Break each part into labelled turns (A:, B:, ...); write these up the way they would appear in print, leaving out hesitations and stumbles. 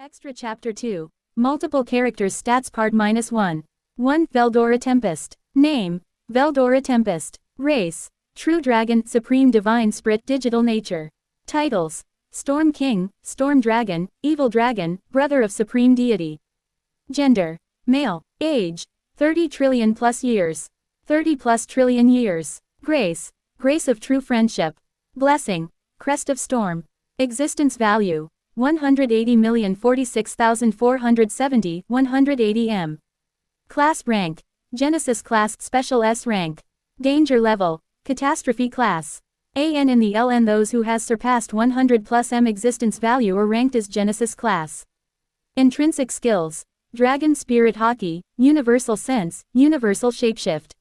A: Extra Chapter 2. Multiple Characters Stats Part -1. 1. Veldora Tempest. Name: Veldora Tempest. Race: True Dragon, Supreme Divine Spirit, Digital Nature. Titles: Storm King, Storm Dragon, Evil Dragon, Brother of Supreme Deity. Gender: Male. Age: 30 trillion plus years. 30 plus trillion years. Grace: Grace of True Friendship. Blessing: Crest of Storm. Existence Value: 180,046,470, 180 m. Class Rank: Genesis Class, Special S Rank. Danger Level: Catastrophe Class. AN in the LN. Those who has surpassed 100 plus m existence value are ranked as Genesis Class. Intrinsic Skills: Dragon Spirit Hockey, Universal Sense, Universal Shapeshift.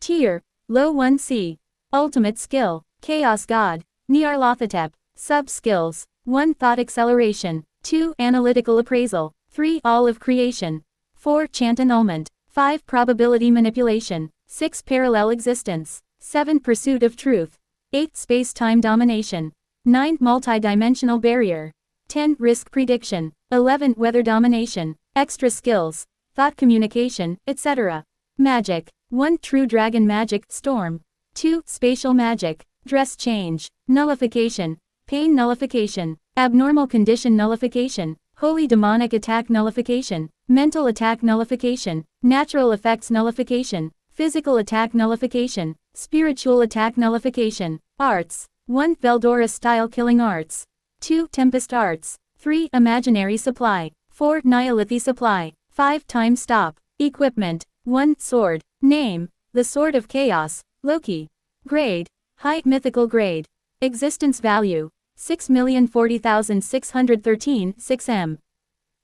A: Tier: Low 1C. Ultimate Skill: Chaos God, Nyarlathotep. Sub-Skills: 1. Thought Acceleration. 2. Analytical Appraisal. 3. All of Creation. 4. Chant Annulment. 5. Probability Manipulation. 6. Parallel Existence. 7. Pursuit of Truth. 8. Space-Time Domination. 9. Multi-Dimensional Barrier. 10. Risk Prediction. 11. Weather Domination. Extra Skills: Thought Communication, etc. Magic: 1. True Dragon Magic, Storm. 2. Spatial Magic, Dress Change, Nullification, Pain Nullification, Abnormal Condition Nullification, Holy Demonic Attack Nullification, Mental Attack Nullification, Natural Effects Nullification, Physical Attack Nullification, Spiritual Attack Nullification. Arts: 1. Veldora Style Killing Arts. 2. Tempest Arts. 3. Imaginary Supply. 4. Nihilithi Supply. 5. Time Stop. Equipment: 1. Sword. Name: The Sword of Chaos, Loki. Grade: High Mythical Grade. Existence Value: 6,040,613, 6 m.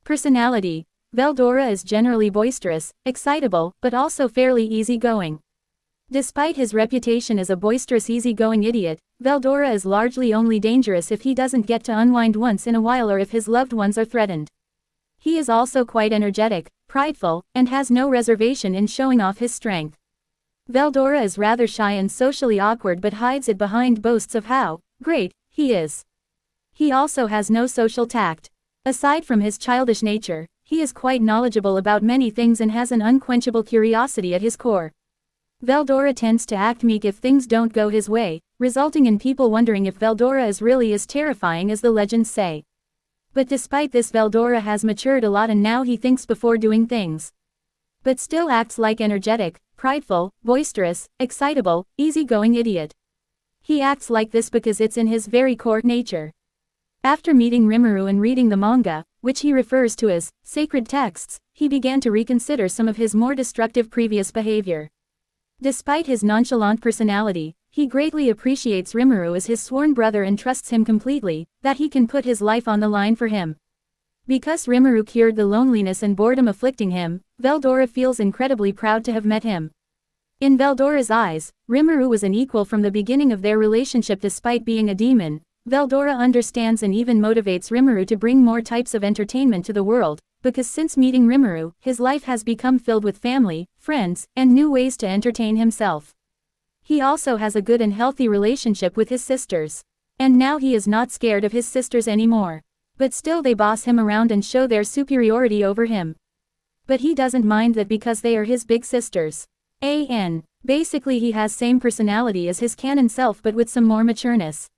A: Personality: Veldora is generally boisterous, excitable, but also fairly easygoing. Despite his reputation as a boisterous, easygoing idiot, Veldora is largely only dangerous if he doesn't get to unwind once in a while or if his loved ones are threatened. He is also quite energetic, prideful, and has no reservation in showing off his strength. Veldora is rather shy and socially awkward but hides it behind boasts of how great he is. He also has no social tact. Aside from his childish nature, he is quite knowledgeable about many things and has an unquenchable curiosity at his core. Veldora tends to act meek if things don't go his way, resulting in people wondering if Veldora is really as terrifying as the legends say. But despite this, Veldora has matured a lot and now he thinks before doing things. But still acts like energetic, prideful, boisterous, excitable, easygoing idiot. He acts like this because it's in his very core nature. After meeting Rimuru and reading the manga, which he refers to as sacred texts, he began to reconsider some of his more destructive previous behavior. Despite his nonchalant personality, he greatly appreciates Rimuru as his sworn brother and trusts him completely, that he can put his life on the line for him. Because Rimuru cured the loneliness and boredom afflicting him, Veldora feels incredibly proud to have met him. In Veldora's eyes, Rimuru was an equal from the beginning of their relationship. Despite being a demon, Veldora understands and even motivates Rimuru to bring more types of entertainment to the world, because since meeting Rimuru, his life has become filled with family, friends, and new ways to entertain himself. He also has a good and healthy relationship with his sisters. And now he is not scared of his sisters anymore. But still they boss him around and show their superiority over him. But he doesn't mind that because they are his big sisters. Basically he has same personality as his canon self but with some more matureness.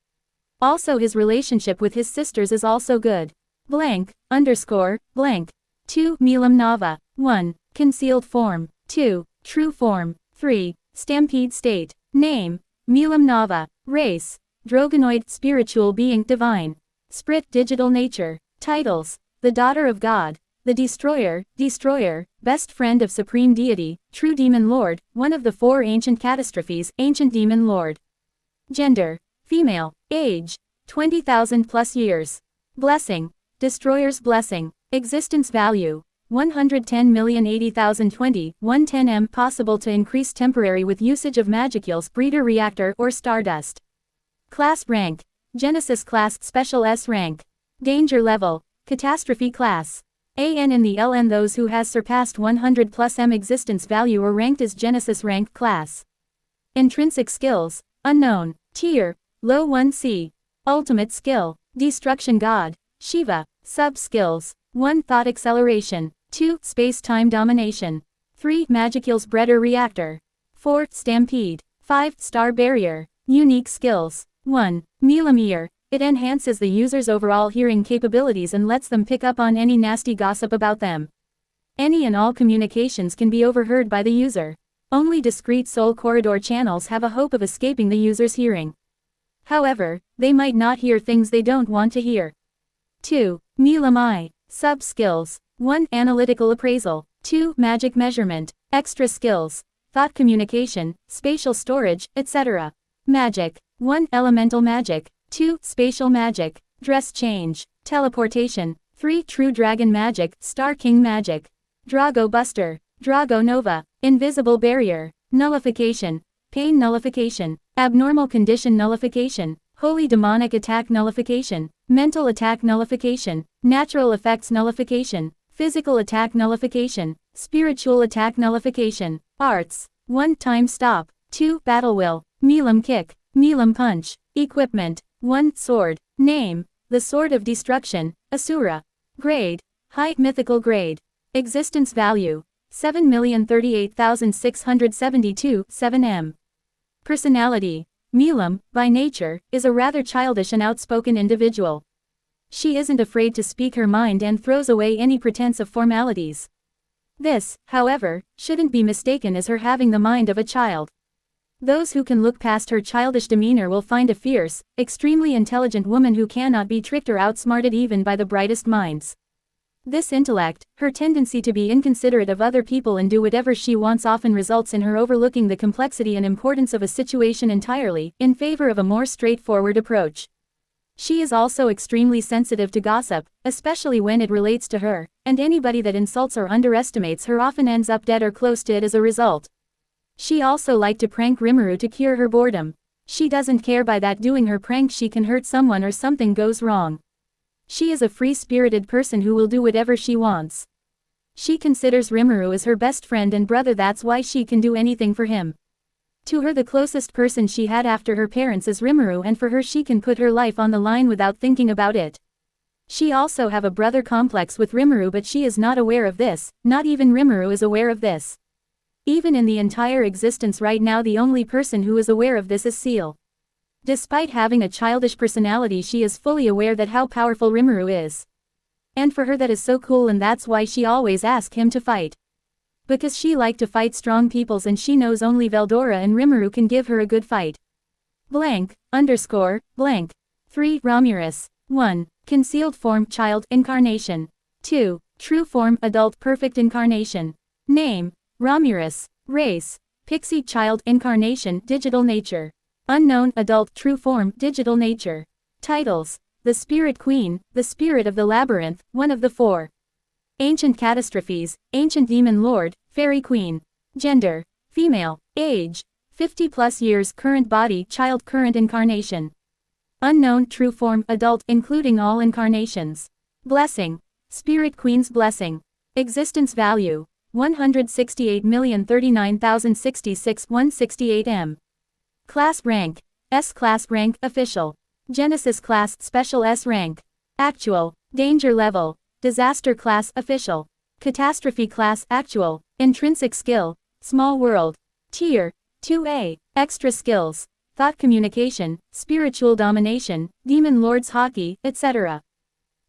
A: Also his relationship with his sisters is also good. Blank, underscore, blank. 2. Milam Nava. 1. Concealed Form. 2. True Form. 3. Stampede State. Name: Milam Nava. Race: Drogonoid, Spiritual Being, Divine. Spirit, Digital Nature. Titles: The Daughter of God, The Destroyer, Best Friend of Supreme Deity, True Demon Lord, one of the 4 ancient catastrophes, Ancient Demon Lord. Gender: Female. Age: 20,000 plus years. Blessing: Destroyer's Blessing. Existence Value: 110,080,020, 110 m. Possible to increase temporary with usage of Magicals, Breeder Reactor, or Stardust. Class Rank: Genesis Class, Special S Rank. Danger Level: Catastrophe Class. AN in the LN. Those who has surpassed 100 plus m existence value are ranked as Genesis Rank Class. Intrinsic Skills: Unknown. Tier: Low 1C. Ultimate Skill: Destruction God, Shiva. Sub-Skills: 1. Thought acceleration. 2. Space-time domination. 3. Magicals breeder reactor. 4. Stampede. 5. Star barrier. Unique skills. 1. Milam ear. It enhances the user's overall hearing capabilities and lets them pick up on any nasty gossip about them. Any and all communications can be overheard by the user. Only discrete soul corridor channels have a hope of escaping the user's hearing. However, they might not hear things they don't want to hear. 2. Milam eye. Sub-skills. 1. Analytical appraisal. 2. Magic measurement. Extra skills. Thought communication, spatial storage, etc. Magic. 1. Elemental magic. 2. Spatial magic. Dress change. Teleportation. 3. True dragon magic, Star King magic. Drago buster. Drago nova. Invisible barrier. Nullification. Pain nullification. Abnormal condition nullification. Holy demonic attack nullification. Mental attack nullification. Natural effects nullification. Physical attack nullification. Spiritual attack nullification. Arts. 1. Time stop. 2. Battle will. Milam kick. Milam punch. Equipment. 1. Sword. Name. The Sword of Destruction, Asura. Grade. High mythical grade. Existence value. 7,038,672, 7M. Personality. Milam, by nature, is a rather childish and outspoken individual. She isn't afraid to speak her mind and throws away any pretense of formalities. This, however, shouldn't be mistaken as her having the mind of a child. Those who can look past her childish demeanor will find a fierce, extremely intelligent woman who cannot be tricked or outsmarted even by the brightest minds. This intellect, her tendency to be inconsiderate of other people and do whatever she wants often results in her overlooking the complexity and importance of a situation entirely, in favor of a more straightforward approach. She is also extremely sensitive to gossip, especially when it relates to her, and anybody that insults or underestimates her often ends up dead or close to it as a result. She also liked to prank Rimuru to cure her boredom. She doesn't care by that doing her prank she can hurt someone or something goes wrong. She is a free-spirited person who will do whatever she wants. She considers Rimuru as her best friend and brother, that's why she can do anything for him. To her, the closest person she had after her parents is Rimuru, and for her she can put her life on the line without thinking about it. She also have a brother complex with Rimuru, but she is not aware of this, not even Rimuru is aware of this. Even in the entire existence right now, the only person who is aware of this is Seal. Despite having a childish personality, she is fully aware that how powerful Rimuru is. And for her that is so cool, and that's why she always asks him to fight. Because she like to fight strong peoples and she knows only Veldora and Rimuru can give her a good fight. Blank, underscore, blank. 3. Romulus. 1. Concealed form, child, incarnation. 2. True form, adult, perfect incarnation. Name. Romulus. Race. Pixie, child, incarnation, digital nature. Unknown, adult, true form, digital nature. Titles. The Spirit Queen, the Spirit of the Labyrinth, one of the four. Ancient Catastrophes, Ancient Demon Lord, Fairy Queen. Gender. Female. Age. 50+ years, current body, child, current incarnation. Unknown, true form, adult, including all incarnations. Blessing. Spirit Queen's blessing. Existence value. 168,039,066, 168 M. Class rank. S class rank, official. Genesis class, special S rank. Actual. Danger level. Disaster class, official. Catastrophe class, actual. Intrinsic skill. Small world. Tier. 2A. Extra skills. Thought communication, spiritual domination, demon lord's hockey, etc.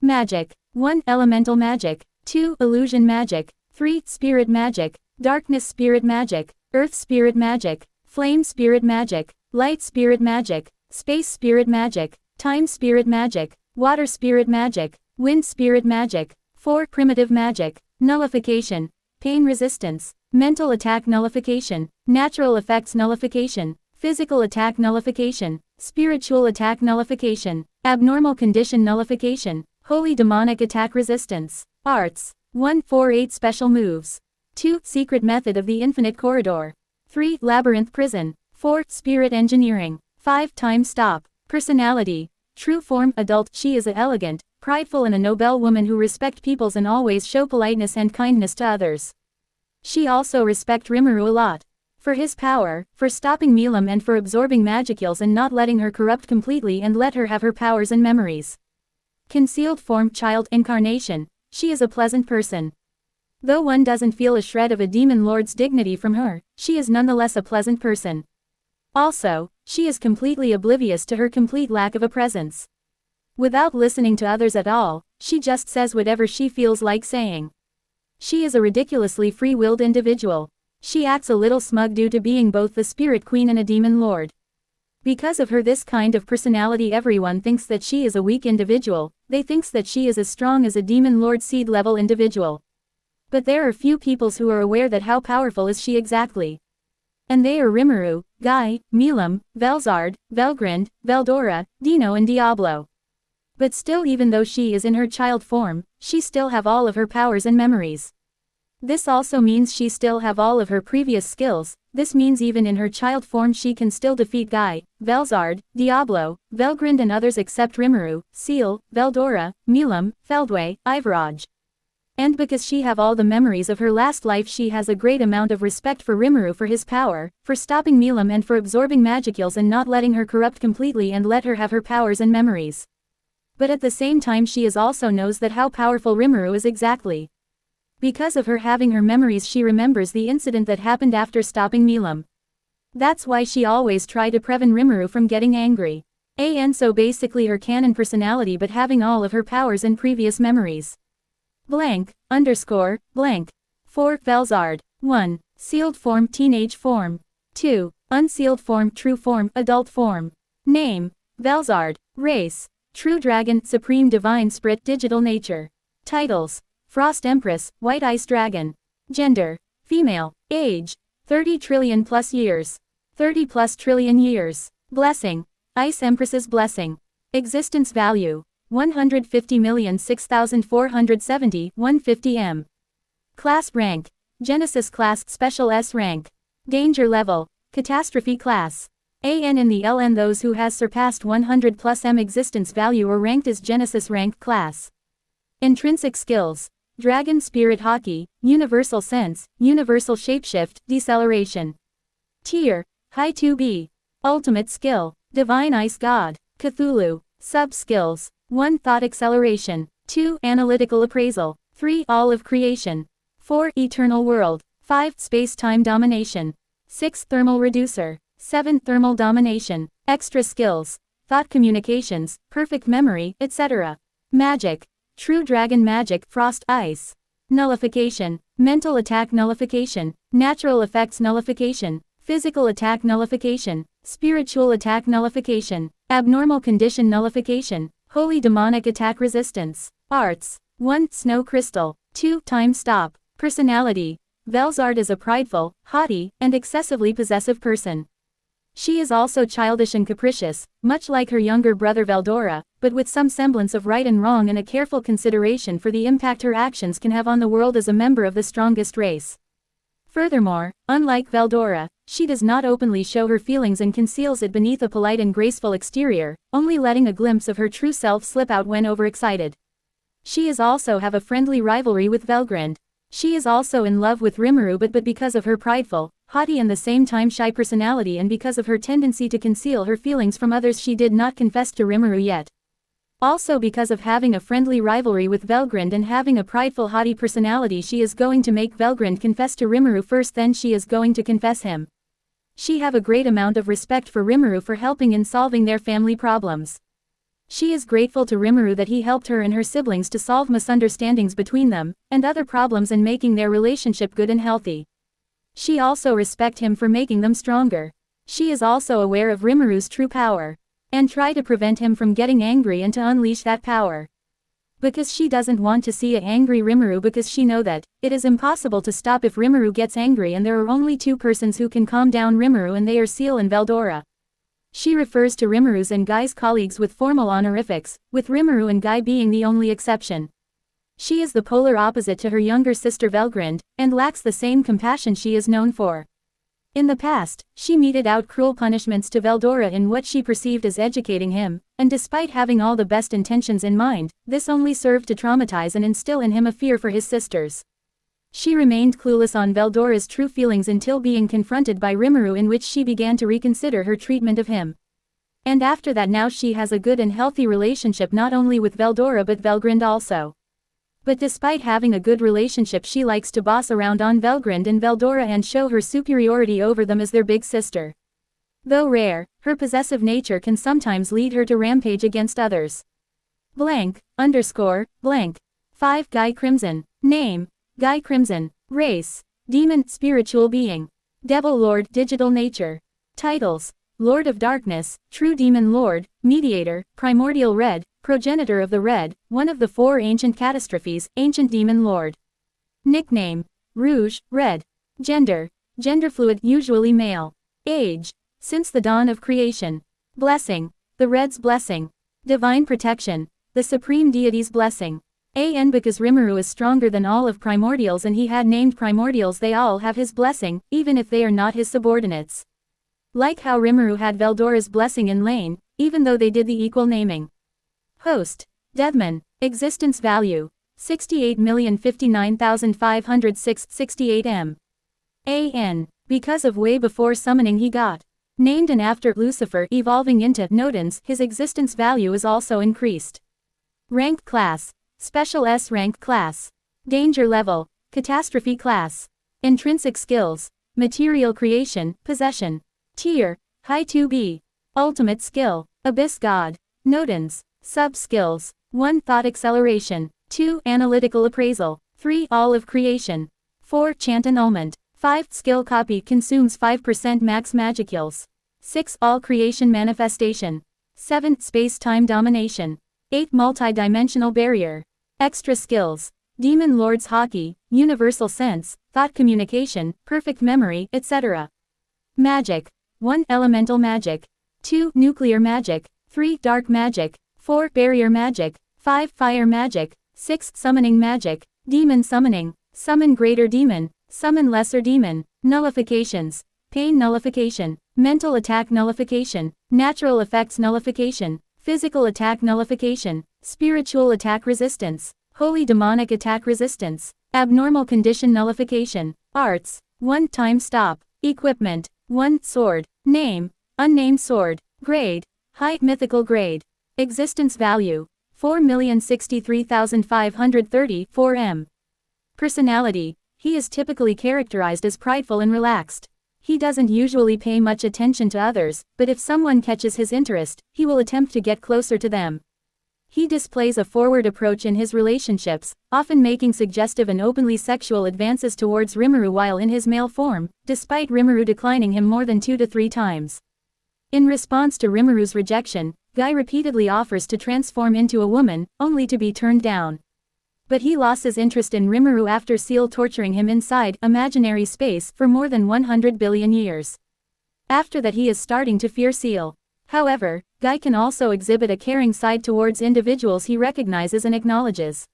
A: Magic. 1. Elemental magic. 2. Illusion magic. 3. Spirit magic. Darkness spirit magic. Earth spirit magic. Flame spirit magic. Light spirit magic. Space spirit magic. Time spirit magic. Water spirit magic. Wind spirit magic. 4. Primitive magic. Nullification. Pain resistance. Mental attack nullification. Natural effects nullification. Physical attack nullification. Spiritual attack nullification. Abnormal condition nullification. Holy demonic attack resistance. Arts. 148 special moves. 2. Secret method of the infinite corridor. 3. Labyrinth prison. 4. Spirit engineering. 5. Time stop. Personality. True form, adult. She is a elegant, prideful and a noble woman who respect peoples and always show politeness and kindness to others. She also respect Rimuru a lot. For his power, for stopping Milam and for absorbing magicals and not letting her corrupt completely and let her have her powers and memories. Concealed form, child, incarnation. she is a pleasant person. Though one doesn't feel a shred of a demon lord's dignity from her, she is nonetheless a pleasant person. Also, she is completely oblivious to her complete lack of a presence. Without listening to others at all, she just says whatever she feels like saying. She is a ridiculously free-willed individual. She acts a little smug due to being both the spirit queen and a demon lord. Because of her this kind of personality, everyone thinks that she is a weak individual. They thinks that she is as strong as a demon lord seed level individual. But there are few peoples who are aware that how powerful is she exactly. And they are Rimuru, Guy, Milam, Velzard, Velgrind, Veldora, Dino and Diablo. But still, even though she is in her child form, she still have all of her powers and memories. This also means she still have all of her previous skills. This means even in her child form she can still defeat Guy, Velzard, Diablo, Velgrind and others except Rimuru, Seal, Veldora, Milam, Feldway, Ivaraj. And because she have all the memories of her last life, she has a great amount of respect for Rimuru for his power, for stopping Milam and for absorbing magicules and not letting her corrupt completely and let her have her powers and memories. But at the same time she is also knows that how powerful Rimuru is exactly. Because of her having her memories, she remembers the incident that happened after stopping Milam. That's why she always try to prevent Rimuru from getting angry. And so basically her canon personality but having all of her powers and previous memories. Blank, underscore, blank. 4. Velzard. 1. Sealed form teenage form. 2. Unsealed form true form adult form. Name. Velzard. Race. True dragon supreme divine spirit digital nature. Titles. Frost Empress, White Ice Dragon. Gender. Female. Age. 30 trillion plus years. 30 plus trillion years. Blessing. Ice Empress's blessing. Existence value. 150,006,470, 150 m. Class rank. Genesis class special S rank. Danger level. Catastrophe class. AN in the LN those who has surpassed 100 plus m existence value or ranked as Genesis rank class. Intrinsic skills. Dragon Spirit Hockey, Universal Sense, Universal Shapeshift, Deceleration. Tier. High 2B. Ultimate skill. Divine Ice God. Cthulhu. Sub-skills. 1. Thought acceleration. 2. Analytical appraisal. 3. All of creation. 4. Eternal world. 5. Space-time domination. 6. Thermal reducer. 7. Thermal domination. Extra skills. Thought communications, perfect memory, etc. Magic. True dragon magic, frost ice. Nullification. Mental attack nullification. Natural effects nullification. Physical attack nullification. Spiritual attack nullification. Abnormal condition nullification. Holy demonic attack resistance. Arts. 1. Snow crystal. 2. Time stop. Personality. Velzard is a prideful, haughty, and excessively possessive person. She is also childish and capricious, much like her younger brother Veldora, but with some semblance of right and wrong and a careful consideration for the impact her actions can have on the world as a member of the strongest race. Furthermore, unlike Veldora, she does not openly show her feelings and conceals it beneath a polite and graceful exterior, only letting a glimpse of her true self slip out when overexcited. She is also have a friendly rivalry with Velgrind. She is also in love with Rimuru but because of her prideful, haughty and the same time shy personality and because of her tendency to conceal her feelings from others she did not confess to Rimuru yet. Also because of having a friendly rivalry with Velgrind and having a prideful haughty personality she is going to make Velgrind confess to Rimuru first, then she is going to confess him. She have a great amount of respect for Rimuru for helping in solving their family problems. She is grateful to Rimuru that he helped her and her siblings to solve misunderstandings between them, and other problems and making their relationship good and healthy. She also respect him for making them stronger. She is also aware of Rimuru's true power. And try to prevent him from getting angry and to unleash that power. Because she doesn't want to see a angry Rimuru because she know that it is impossible to stop if Rimuru gets angry and there are only two persons who can calm down Rimuru and they are Seal and Veldora. She refers to Rimuru's and Guy's colleagues with formal honorifics, with Rimuru and Guy being the only exception. She is the polar opposite to her younger sister Velgrind, and lacks the same compassion she is known for. In the past, she meted out cruel punishments to Veldora in what she perceived as educating him, and despite having all the best intentions in mind, this only served to traumatize and instill in him a fear for his sisters. She remained clueless on Veldora's true feelings until being confronted by Rimuru, in which she began to reconsider her treatment of him. And after that now she has a good and healthy relationship not only with Veldora but Velgrind also. But despite having a good relationship, she likes to boss around on Velgrind and Veldora and show her superiority over them as their big sister. Though rare, her possessive nature can sometimes lead her to rampage against others. Blank, _ blank. 5 Guy Crimson. Name, Guy Crimson. Race, Demon, Spiritual Being. Devil Lord, Digital Nature. Titles, Lord of Darkness, True Demon Lord, Mediator, Primordial Red, Progenitor of the Red, one of the 4 ancient catastrophes, Ancient Demon Lord. Nickname, Rouge, Red. Gender, genderfluid, usually male. Age, since the dawn of creation. Blessing, the Red's blessing. Divine protection, the Supreme Deity's blessing. Because Rimuru is stronger than all of Primordials and he had named Primordials, they all have his blessing, even if they are not his subordinates. Like how Rimuru had Veldora's blessing in Lane, even though they did the equal naming. Host, Deathman. Existence value, 68,059,506 68 M. Because of way before summoning he got named, and after Lucifer evolving into Nodens, his existence value is also increased. Rank class, Special S rank class. Danger level, Catastrophe class. Intrinsic skills, Material creation, Possession. Tier, High 2B. Ultimate skill, Abyss God. Nodens. Sub-skills, 1 Thought acceleration, 2 Analytical appraisal, 3 All of creation, 4 Chant annulment, 5 Skill copy consumes 5% max magicals, 6 All creation manifestation, 7 Space-time domination, 8 Multi-dimensional barrier. Extra skills, Demon Lord's hockey, Universal sense, Thought communication, Perfect memory, etc. Magic, 1 Elemental magic, 2 Nuclear magic, 3 Dark magic, 4 Barrier magic, 5 Fire magic, 6 Summoning magic, Demon summoning, Summon greater demon, Summon lesser demon. Nullifications, Pain nullification, Mental attack nullification, Natural effects nullification, Physical attack nullification, Spiritual attack resistance, Holy demonic attack resistance, Abnormal condition nullification. Arts, 1 Time stop. Equipment, 1 Sword. Name, Unnamed sword. Grade, High mythical grade. Existence value, 4,063,530 4 M. Personality, he is typically characterized as prideful and relaxed. He doesn't usually pay much attention to others, but if someone catches his interest, he will attempt to get closer to them. He displays a forward approach in his relationships, often making suggestive and openly sexual advances towards Rimuru while in his male form, despite Rimuru declining him more than 2 to 3 times. In response to Rimuru's rejection, Guy repeatedly offers to transform into a woman, only to be turned down. But he loses interest in Rimuru after Seal torturing him inside imaginary space for more than 100 billion years. After that he is starting to fear Seal. However, Guy can also exhibit a caring side towards individuals he recognizes and acknowledges.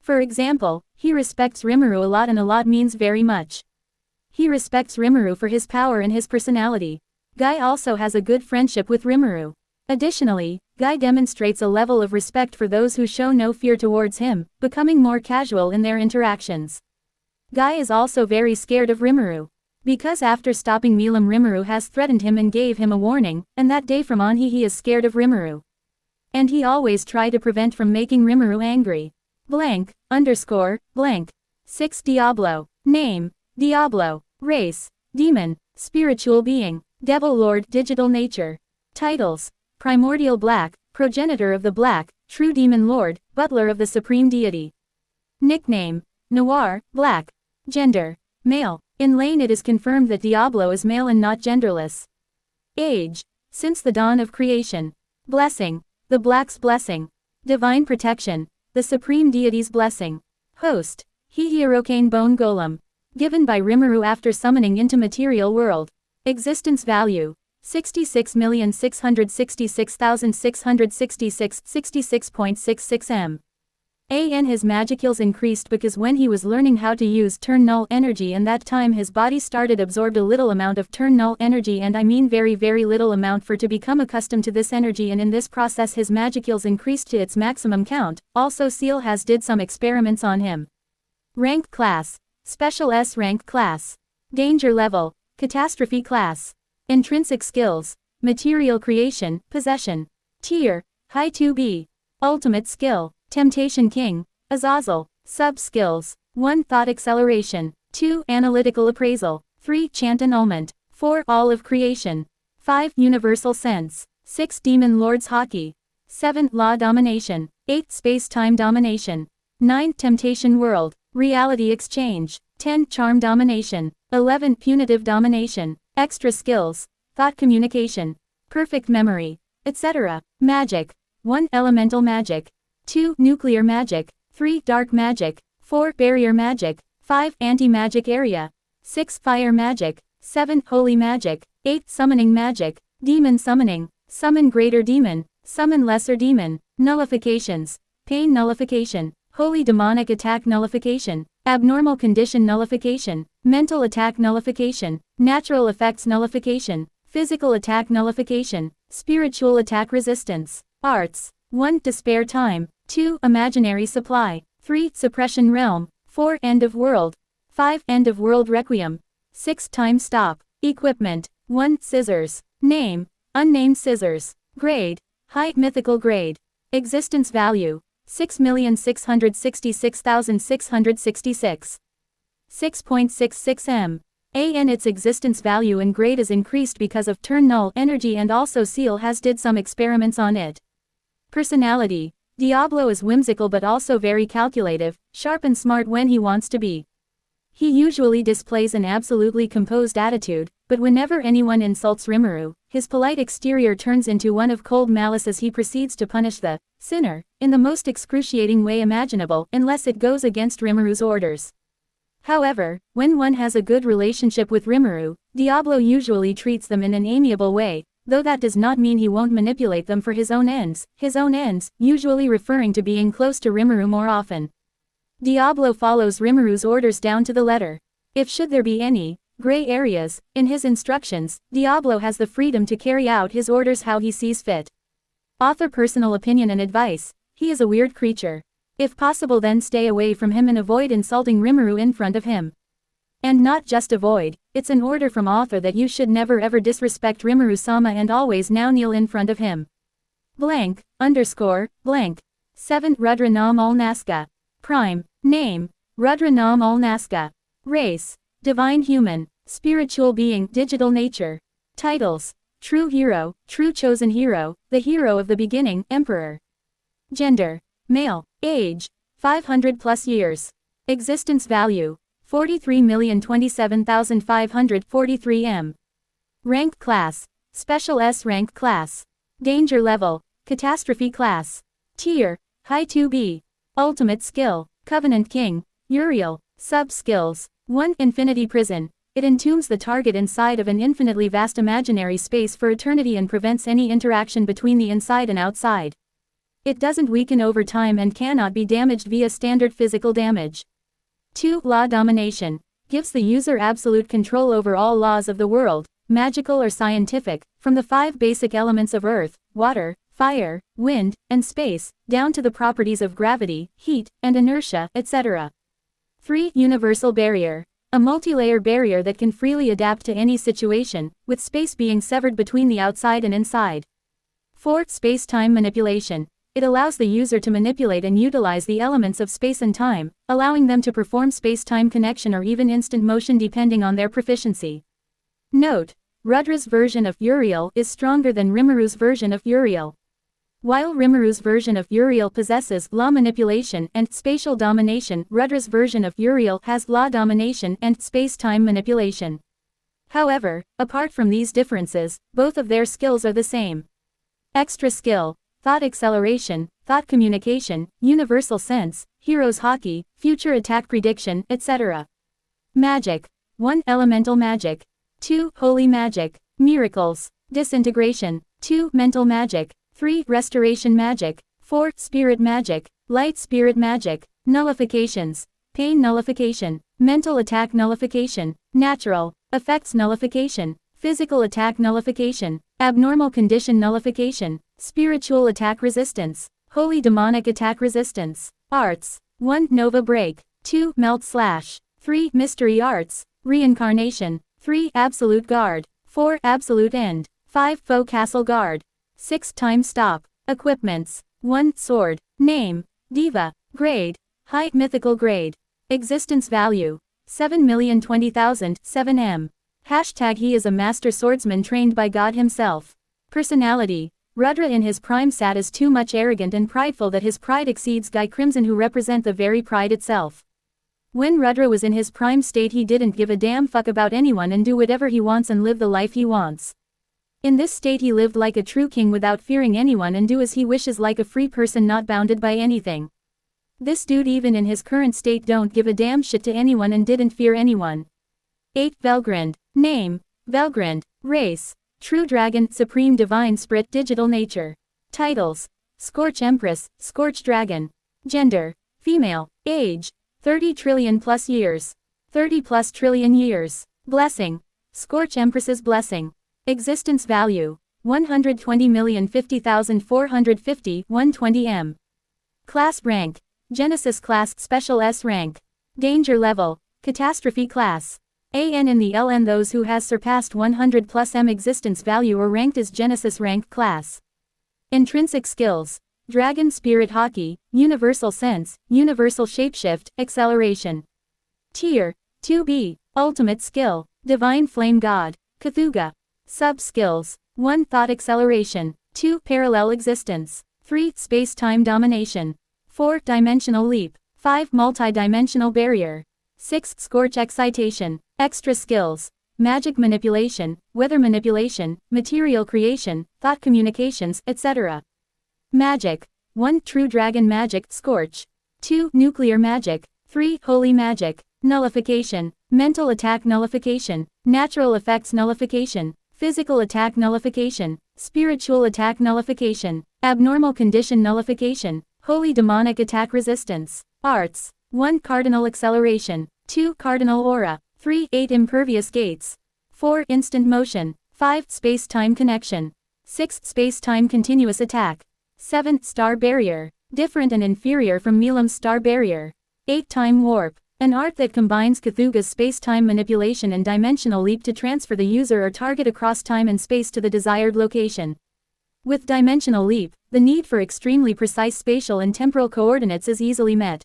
A: For example, he respects Rimuru a lot, and a lot means very much. He respects Rimuru for his power and his personality. Guy also has a good friendship with Rimuru. Additionally, Guy demonstrates a level of respect for those who show no fear towards him, becoming more casual in their interactions. Guy is also very scared of Rimuru. Because after stopping Milam, Rimuru has threatened him and gave him a warning, and that day from on he is scared of Rimuru. And he always try to prevent from making Rimuru angry. Blank, _ blank. 6 Diablo. Name, Diablo. Race, Demon, Spiritual being, Devil Lord, Digital nature. Titles, Primordial Black, Progenitor of the Black, True Demon Lord, Butler of the Supreme Deity. Nickname, Noir, Black. Gender, male. In Lane it is confirmed that Diablo is male and not genderless. Age, since the dawn of creation. Blessing, the Black's blessing. Divine protection, the Supreme Deity's blessing. Host, Hihirokane Bone Golem. Given by Rimuru after summoning into material world. Existence value, 66,666,666 66.66 M. His magicals increased because when he was learning how to use turn null energy, and that time his body started absorbed a little amount of turn null energy, and I mean very little amount, for to become accustomed to this energy, and in this process his magicals increased to its maximum count. Also Seal has did some experiments on him. Rank class, Special S rank class. Danger level, Catastrophe class. Intrinsic skills, Material creation, Possession. Tier, High 2B. Ultimate skill, Temptation King, Azazel. Sub-skills. 1. Thought acceleration. 2. Analytical appraisal. 3. Chant annulment. 4. All of creation. 5. Universal sense. 6. Demon Lord's hockey. 7. Law domination. 8. Space-time domination. 9. Temptation world. Reality exchange. 10. Charm domination. 11. Punitive domination. Extra skills. Thought communication. Perfect memory. Etc. Magic. 1. Elemental magic. 2. Nuclear magic. 3. Dark magic. 4. Barrier magic. 5. Anti-magic area. 6. Fire magic. 7. Holy magic. 8. Summoning magic. Demon summoning. Summon greater demon. Summon lesser demon. Nullifications. Pain nullification. Holy demonic attack nullification. Abnormal condition nullification. Mental attack nullification. Natural effects nullification. Physical attack nullification. Spiritual attack resistance. Arts. 1. Despair time. 2. Imaginary supply. 3. Suppression realm. 4. End of world. 5. End of world requiem. 6. Time stop. Equipment. 1. Scissors. Name. Unnamed scissors. Grade. High mythical grade. Existence value. 6,666,666. 6.66 m. And its existence value and grade is increased because of turn null energy, and also Seal has did some experiments on it. Personality. Diablo is whimsical but also very calculative, sharp and smart when he wants to be. He usually displays an absolutely composed attitude, but whenever anyone insults Rimuru, his polite exterior turns into one of cold malice as he proceeds to punish the sinner in the most excruciating way imaginable, unless it goes against Rimuru's orders. However, when one has a good relationship with Rimuru, Diablo usually treats them in an amiable way, though that does not mean he won't manipulate them for his own ends, usually referring to being close to Rimuru more often. Diablo follows Rimuru's orders down to the letter. If should there be any gray areas in his instructions, Diablo has the freedom to carry out his orders how he sees fit. Author personal opinion and advice. He is a weird creature. If possible, then stay away from him and avoid insulting Rimuru in front of him. And not just avoid, it's an order from author that you should never ever disrespect Rimuru-sama and always now kneel in front of him. Blank, _, blank. 7. Rudra Nam Ulnaska. Prime. Name. Rudra Nam Ulnaska. Race. Divine human. Spiritual being, digital nature. Titles. True hero, true chosen hero, the hero of the beginning, emperor. Gender. Male. Age. 500 plus years. Existence value. 43,027,543 m. Rank class. Special S rank class. Danger level. Catastrophe class. Tier. High 2B. Ultimate skill. Covenant King. Uriel. Sub-skills. 1. Infinity Prison. It entombs the target inside of an infinitely vast imaginary space for eternity and prevents any interaction between the inside and outside. It doesn't weaken over time and cannot be damaged via standard physical damage. 2. Law domination. Gives the user absolute control over all laws of the world, magical or scientific, from the 5 basic elements of earth, water, fire, wind, and space, down to the properties of gravity, heat, and inertia, etc. 3. Universal barrier. A multi-layer barrier that can freely adapt to any situation, with space being severed between the outside and inside. 4. Space-time manipulation. It allows the user to manipulate and utilize the elements of space and time, allowing them to perform space-time connection or even instant motion depending on their proficiency. Note: Rudra's version of Uriel is stronger than Rimuru's version of Uriel. While Rimuru's version of Uriel possesses law manipulation and spatial domination, Rudra's version of Uriel has law domination and space-time manipulation. However, apart from these differences, both of their skills are the same. Extra skill: thought acceleration, thought communication, universal sense, hero's hockey, future attack prediction, etc. Magic. 1. Elemental magic. 2. Holy magic. Miracles. Disintegration. 2. Mental magic. 3. Restoration magic. 4. Spirit magic. Light spirit magic. Nullifications. Pain nullification. Mental attack nullification. Natural effects nullification. Physical attack nullification. Abnormal condition nullification. Spiritual attack resistance. Holy demonic attack resistance. Arts. 1. Nova break. 2. Melt slash. 3. Mystery arts. Reincarnation. 3. Absolute guard. 4. Absolute end. 5. Faux castle guard. 6. Time stop. Equipments. 1. Sword. Name: Diva. Grade: Height mythical grade. Existence value. 7,020,000, 7M. Hashtag he is a master swordsman trained by God himself. Personality. Rudra in his prime sat is too much arrogant and prideful that his pride exceeds Guy Crimson who represent the very pride itself. When Rudra was in his prime state he didn't give a damn fuck about anyone and do whatever he wants and live the life he wants. In this state he lived like a true king without fearing anyone and do as he wishes like a free person not bounded by anything. This dude even in his current state don't give a damn shit to anyone and didn't fear anyone. 8. Velgrind. Name. Velgrind. Race. True Dragon, Supreme Divine Spirit, Digital Nature. Titles. Scorch Empress, Scorch Dragon. Gender. Female. Age. 30 trillion plus years. 30 plus trillion years. Blessing. Scorch Empress's Blessing. Existence value. 120,050,450, 120M. Class rank. Genesis class, Special S rank. Danger level. Catastrophe class. AN in the LN those who has surpassed 100 plus M existence value or ranked as Genesis rank class. Intrinsic skills. Dragon Spirit Hockey, Universal Sense, Universal Shapeshift, Acceleration. Tier. 2B. Ultimate Skill. Divine Flame God. Cthulhu. Sub-skills. 1. Thought Acceleration. 2. Parallel Existence. 3. Space-Time Domination. 4. Dimensional Leap. 5. Multi-dimensional Barrier. 6. Scorch Excitation. Extra skills. Magic manipulation, weather manipulation, material creation, thought communications, etc. Magic. 1. True Dragon Magic, Scorch. 2. Nuclear Magic. 3. Holy Magic. Nullification. Mental Attack Nullification. Natural Effects Nullification. Physical Attack Nullification. Spiritual Attack Nullification. Abnormal Condition Nullification. Holy Demonic Attack Resistance. Arts. 1. Cardinal Acceleration. 2. Cardinal Aura. 3. 8. Impervious Gates. 4. Instant Motion. 5. Space-Time Connection. 6. Space-Time Continuous Attack. 7. Star Barrier. Different and inferior from Milam's Star Barrier. 8. Time Warp. An art that combines Cthulhu's space-time manipulation and dimensional leap to transfer the user or target across time and space to the desired location. With dimensional leap, the need for extremely precise spatial and temporal coordinates is easily met.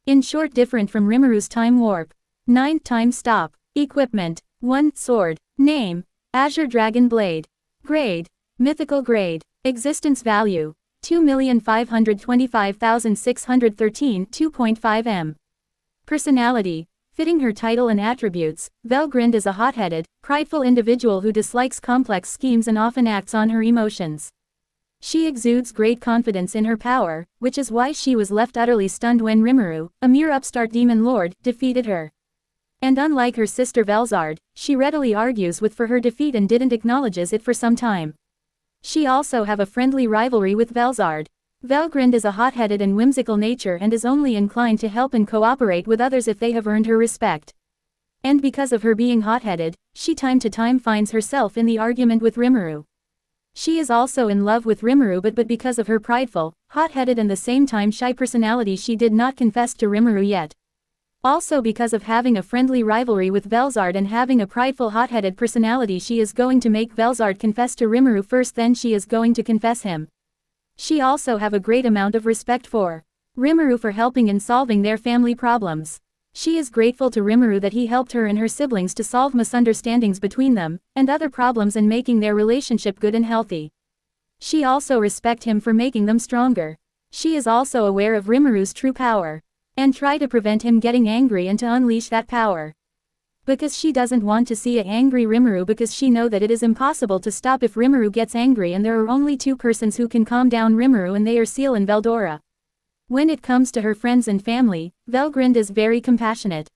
A: In short, different from Rimuru's Time Warp. 9. Time Stop. Equipment. 1. Sword. Name. Azure Dragon Blade. Grade. Mythical grade. Existence value. 2,525,613, 2.5M. Personality. Fitting her title and attributes, Velgrind is a hot-headed, prideful individual who dislikes complex schemes and often acts on her emotions. She exudes great confidence in her power, which is why she was left utterly stunned when Rimuru, a mere upstart demon lord, defeated her. And unlike her sister Velzard, she readily argues with for her defeat and didn't acknowledges it for some time. She also have a friendly rivalry with Velzard. Velgrind is a hot-headed and whimsical nature and is only inclined to help and cooperate with others if they have earned her respect. And because of her being hot-headed, she time to time finds herself in the argument with Rimuru. She is also in love with Rimuru but because of her prideful, hot-headed and the same time shy personality she did not confess to Rimuru yet. Also because of having a friendly rivalry with Velzard and having a prideful hot-headed personality she is going to make Velzard confess to Rimuru first, then she is going to confess him. She also have a great amount of respect for Rimuru for helping in solving their family problems. She is grateful to Rimuru that he helped her and her siblings to solve misunderstandings between them, and other problems and making their relationship good and healthy. She also respect him for making them stronger. She is also aware of Rimuru's true power. And try to prevent him getting angry and to unleash that power. Because she doesn't want to see a angry Rimuru because she know that it is impossible to stop if Rimuru gets angry and there are only two persons who can calm down Rimuru and they are Seal and Veldora. When it comes to her friends and family, Velgrind is very compassionate.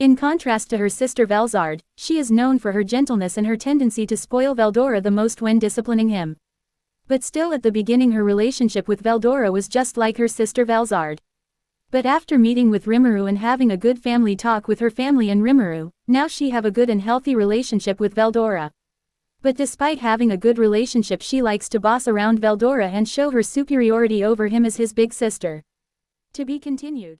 A: In contrast to her sister Velzard, she is known for her gentleness and her tendency to spoil Veldora the most when disciplining him. But still at the beginning her relationship with Veldora was just like her sister Velzard. But after meeting with Rimuru and having a good family talk with her family and Rimuru, now she have a good and healthy relationship with Veldora. But despite having a good relationship she likes to boss around Veldora and show her superiority over him as his big sister. To be continued.